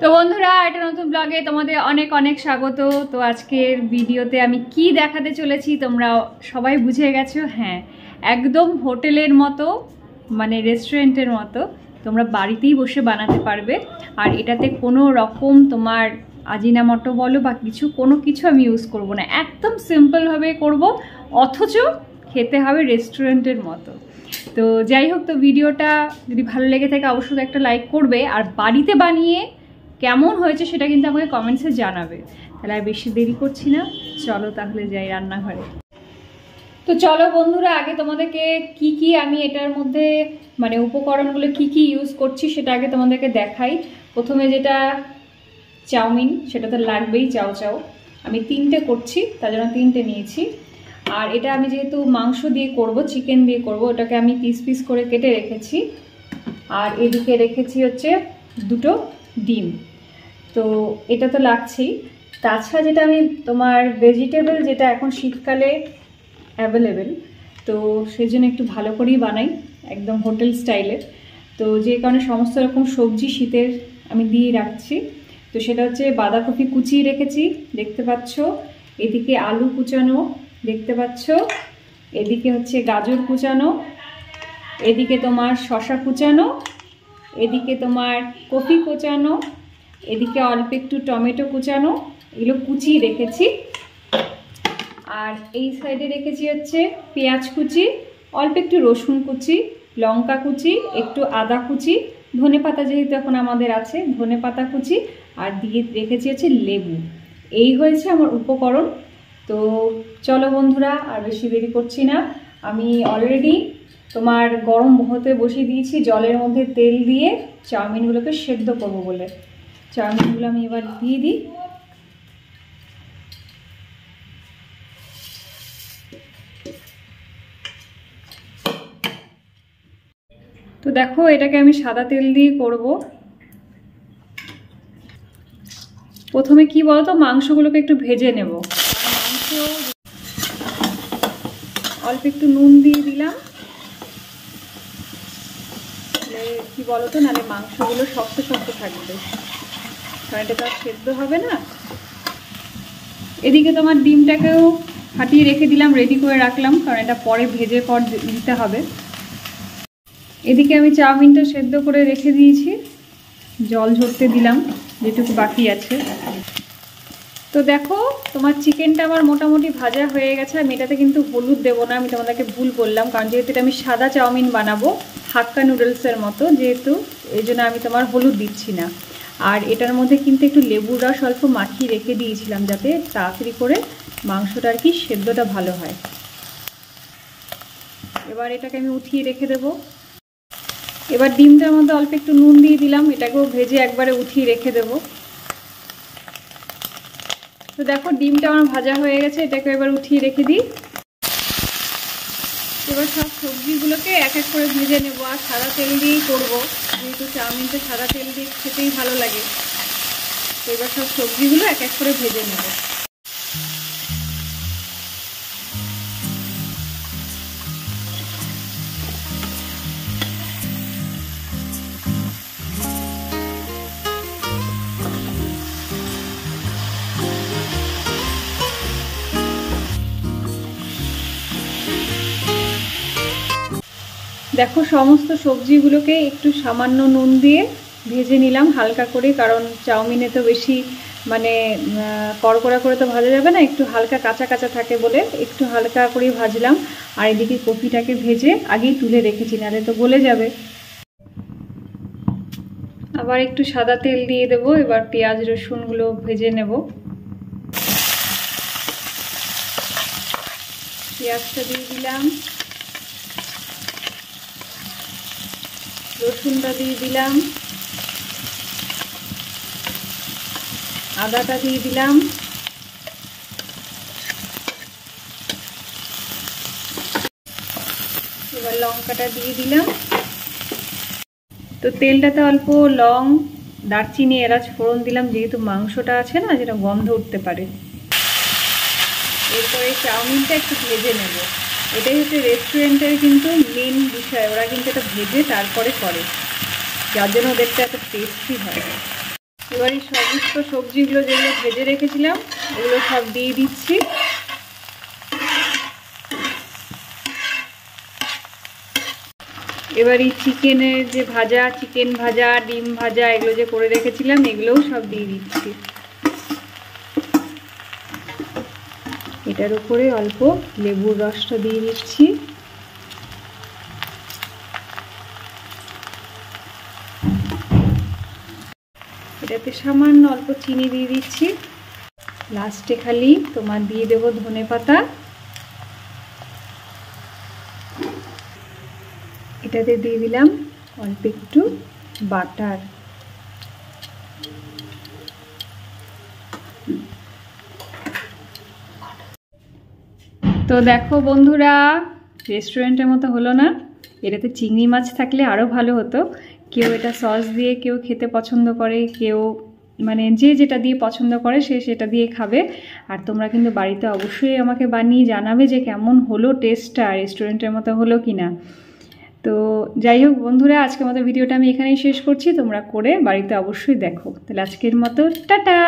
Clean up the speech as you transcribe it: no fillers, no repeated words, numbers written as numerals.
তো বন্ধুরা, একটা নতুন ব্লগে তোমাদের অনেক অনেক স্বাগত। তো আজকের ভিডিওতে আমি কি দেখাতে চলেছি তোমরা সবাই বুঝে গেছো। হ্যাঁ, একদম হোটেলের মতো, মানে রেস্টুরেন্টের মতো তোমরা বাড়িতেই বসে বানাতে পারবে। আর এটাতে কোনো রকম তোমার আজিনামটো বলো বা কোনো কিছু আমি ইউজ করব না, একদম সিম্পলভাবে করব, অথচ খেতে হবে রেস্টুরেন্টের মতো। তো যাই হোক, তো ভিডিওটা যদি ভালো লেগে থাকে অবশ্যই একটা লাইক করবে, আর বাড়িতে বানিয়ে কেমন হয়েছে সেটা কিন্তু আমাকে কমেন্টসে জানাবে। তাহলে আর বেশি দেরি করছি না, চলো তাহলে যাই রান্নাঘরে। তো চলো বন্ধুরা, আগে তোমাদেরকে কি আমি এটার মধ্যে মানে উপকরণগুলো কি ইউজ করছি সেটা আগে তোমাদেরকে দেখাই। প্রথমে যেটা চাউমিন, সেটা তো লাগবেই। চাও আমি 3টে করছি, তার জন্য 3টে নিয়েছি। আর এটা আমি যেহেতু মাংস দিয়ে করব, চিকেন দিয়ে করব, ওটাকে আমি পিস পিস করে কেটে রেখেছি। আর এদিকে রেখেছি হচ্ছে 2টো ডিম। তো এটা তো লাগছেই। তাছাড়া যেটা আমি তোমার ভেজিটেবল, যেটা এখন শীতকালে অ্যাভেলেবেল, তো সেই জন্য একটু ভালো করেই বানাই, একদম হোটেল স্টাইলের। তো যে কারণে সমস্ত রকম সবজি শীতের আমি দিয়ে রাখছি। তো সেটা হচ্ছে বাঁধাকপি কুচিয়ে রেখেছি, দেখতে পাচ্ছ। এদিকে আলু কুচানো, দেখতে পাচ্ছ। এদিকে হচ্ছে গাজর কুচানো, এদিকে তোমার শসা কুচানো, এদিকে তোমার কপি কুচানো, এদিকে অল্প একটু টমেটো কুচানো, এগুলো কুচিয়ে রেখেছি। আর এই সাইডে রেখেছি হচ্ছে পেঁয়াজ কুচি, অল্প একটু রসুন কুচি, লঙ্কা কুচি, একটু আদা কুচি, ধনেপাতা যেহেতু এখন আমাদের আছে, ধনেপাতা কুচি, আর দিয়ে রেখেছি হচ্ছে লেবু। এই হয়েছে আমার উপকরণ। তো চলো বন্ধুরা, আর বেশি দেরি করছি না। আমি অলরেডি তোমার গরম হতে বসিয়ে দিয়েছি, জলের মধ্যে তেল দিয়ে চাউমিনগুলোকে সেদ্ধ করবো বলে। চাউমিনগুলো আমি এবার দিয়ে দিই। তো দেখো, এটাকে আমি সাদা তেল দিয়ে করব। প্রথমে কি বলতো, মাংসগুলোকে একটু ভেজে নেব। মাংস অল্প একটু নুন দিয়ে দিলাম, কি বলতো, নাহলে মাংসগুলো শক্ত শক্ত থাকবে, কারণ এটা তো আর সেদ্ধ হবে না। এদিকে তোমার ডিমটাকেও ফাটিয়ে রেখে দিলাম, রেডি করে রাখলাম, কারণ এটা পরে ভেজে পর দিতে হবে। এদিকে আমি চাউমিনটা সেদ্ধ করে রেখে দিয়েছি, জল ঝরতে দিলাম যেটুকু বাকি আছে। তো দেখো, তোমার চিকেনটা আমার মোটামুটি ভাজা হয়ে গেছে। আমি এটাতে কিন্তু হলুদ দেবো না, আমি তোমাদেরকে ভুল বললাম, কারণ যেহেতু এটা আমি সাদা চাউমিন বানাবো, হাক্কা নুডলসের মতো, যেহেতু এই জন্য আমি তোমার হলুদ দিচ্ছি না। আর এটার মধ্যে কিন্তু একটু লেবুর রস অল্প মাখিয়ে রেখে দিয়েছিলাম, যাতে তাড়াতাড়ি করে মাংসটা আর কি সেদ্ধটা ভালো হয়। এবার এটাকে আমি উঠিয়ে রেখে দেবো। এবার ডিমটার মধ্যে অল্প একটু নুন দিয়ে দিলাম, এটাকেও ভেজে একবারে উঠিয়ে রেখে দেবো। তো দেখো, ডিমটা আমার ভাজা হয়ে গেছে, এটাকে এবার উঠিয়ে রেখে দিই। এবার সব সবজিগুলোকে এক এক করে ভেজে নেবো, আর সাদা তেল দিয়েই করবো, যেহেতু চাউমিনটা সাদা তেল দিয়ে খেতেই ভালো লাগে। তো এবার সব সবজিগুলো এক এক করে ভেজে নেবো। দেখো, সমস্ত সবজিগুলোকে একটু সামান্য নুন দিয়ে ভেজে নিলাম হালকা করে, কারণ চাউমিনে তো বেশি মানে কড়কড়া করে তো ভাজা যাবে না, একটু হালকা কাঁচা কাঁচা থাকে বলে একটু হালকা করেই ভাজলাম। আর এদিকে কপিটাকে ভেজে আগেই তুলে রেখেছি, নাহলে তো গলে যাবে। আবার একটু সাদা তেল দিয়ে দেবো। এবার পেঁয়াজ রসুনগুলো ভেজে নেব। পেঁয়াজটা দিয়ে দিলাম, রসুনটা দিয়ে দিলাম, আদাটা দিয়ে দিলাম, এবার লঙ্কাটা দিয়ে দিলাম। তো তেলটাতে অল্প লং, দারচিনি, এলাচ ফোড়ন দিলাম, যেহেতু মাংসটা আছে না, যেটা গন্ধ উঠতে পারে। এরপরে চাউমিনটা একটু ভেজে নেব। এটাই হচ্ছে রেস্টুরেন্টের কিন্তু মেন বিষয়, ওরা কিন্তু এটা ভেজে তারপরে করে, যার জন্য দেখতে এত টেস্টি হয়। এবার এই সমস্ত সবজিগুলো যেগুলো ভেজে রেখেছিলাম ওগুলো সব দিয়ে দিচ্ছি। এবার এই চিকেনের যে ভাজা, চিকেন ভাজা, ডিম ভাজা এগুলো যে করে রেখেছিলাম এগুলোও সব দিয়ে দিচ্ছি। এটার উপরে অল্প লেবুর রসটা দিয়ে দিচ্ছি। এটাতে সামান্য অল্প চিনি দিয়ে দিচ্ছি। লাস্টে খালি তোমার দিয়ে দেবো ধনেপাতা। এটাতে দিয়ে দিলাম অল্প একটু বাটার। তো দেখো বন্ধুরা, রেস্টুরেন্টের মতো হলো না? এটাতে চিংড়ি মাছ থাকলে আরও ভালো হতো। কেউ এটা সস দিয়ে কেউ খেতে পছন্দ করে, কেউ মানে যে যেটা দিয়ে পছন্দ করে সে সেটা দিয়ে খাবে। আর তোমরা কিন্তু বাড়িতে অবশ্যই আমাকে বানিয়ে জানাবে যে কেমন হলো টেস্টটা, রেস্টুরেন্টের মতো হলো কি না। তো যাই হোক বন্ধুরা, আজকের মতো ভিডিওটা আমি এখানেই শেষ করছি। তোমরা করে বাড়িতে অবশ্যই দেখো। তাহলে আজকের মতো টাটা।